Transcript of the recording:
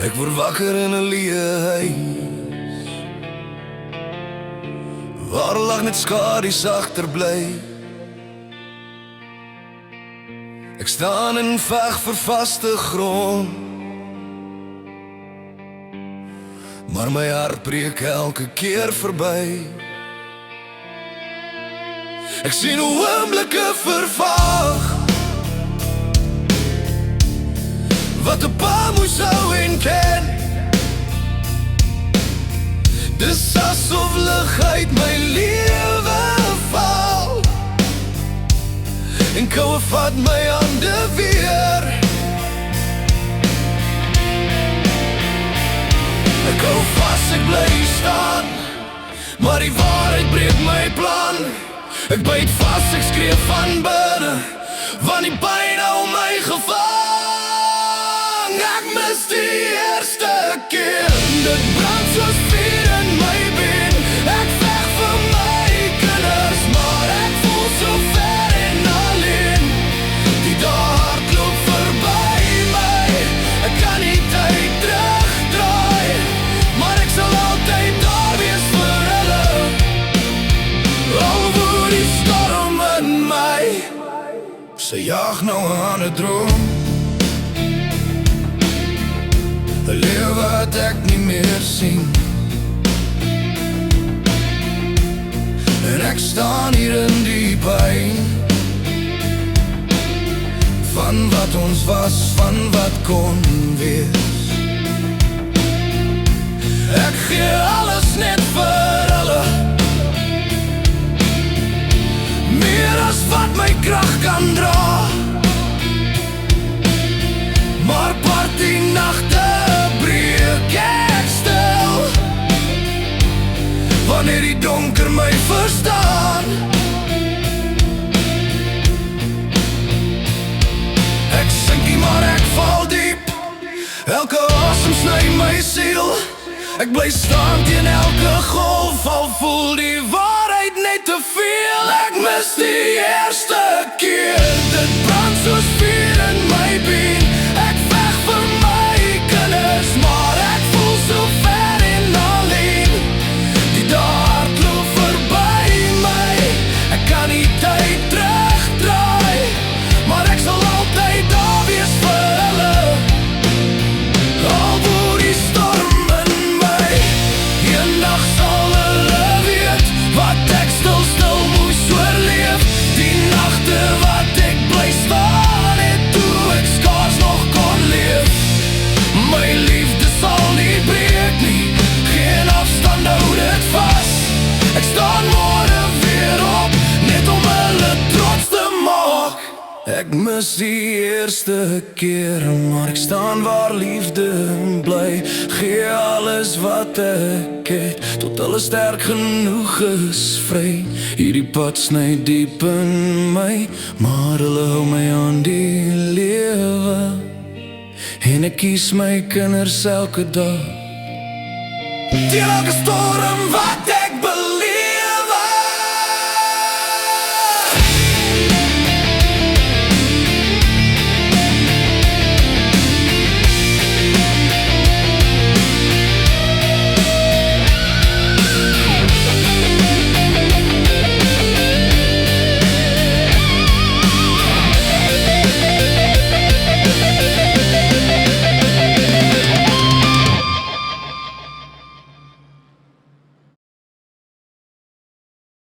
Ek word wakker in 'n leë huis waar lag net skadu's agterbly. Ek staan en veg vir vaste grond, maar my hart breek elke keer verby. Ek sien hoe oomblikke vervaag, wat 'n pa moes hou en ken. Dis asof lig uit my lewe val en koue vat my hande weer. Ek hou vas, ek bly staan, maar die waarheid breek my plan. Ek byt vas, ek skree van binne, want die pyn hou my gevang. Ek mis die eerste keer, dit brand soos vuur in my been. Ek veg vir my kinders, maar ek voel so ver en alleen. Die dae hardloop verby my, ek kan nie tyd terugdraai, maar ek sal altyd daar wees vir hulle, al woed die storm in my. Sy jaag nou 'n ander droom, 'n lewe wat ek nie meer sien. En ek staan hier in die pyn van wat ons was, van wat kon wees. Ek gee alles net vir hulle, meer as wat my krag kan dra. Maar party nagte breek ek stil, wanneer die donker my verstaan. Ek sink nie, maar ek val diep, elke asem sny my siel. Ek bly staan teen elke golf, al voel die waarheid net te veel. Ek mis die eerste keer, dit brand soos vuur in my been. Ek veg vir my kinders, maar ek voel so ver en alleen. Die dae hardloop verby my, ek kan nie tyd terugdraai, maar ek sal altyd daar wees vir hulle, al woed die storm in my. Eendag sal hulle weet wat ek stil moes oorleef. Die nagte wat ek bly staan het toe ek skaars nog kon leef. My liefde sal nie breek nie, geen afstand hou dit vas. Ek staan môre weer op, net om hulle trots te maak. Ek mis die eerste keer, maar ek staan waar liefde bly. Gee alles wat ek het, tot hulle sterk genoeg is vry. Hierdie pad sny diep in my, maar hulle hou my aan die lewe. En ek kies my kinders elke dag, teen elke storm wat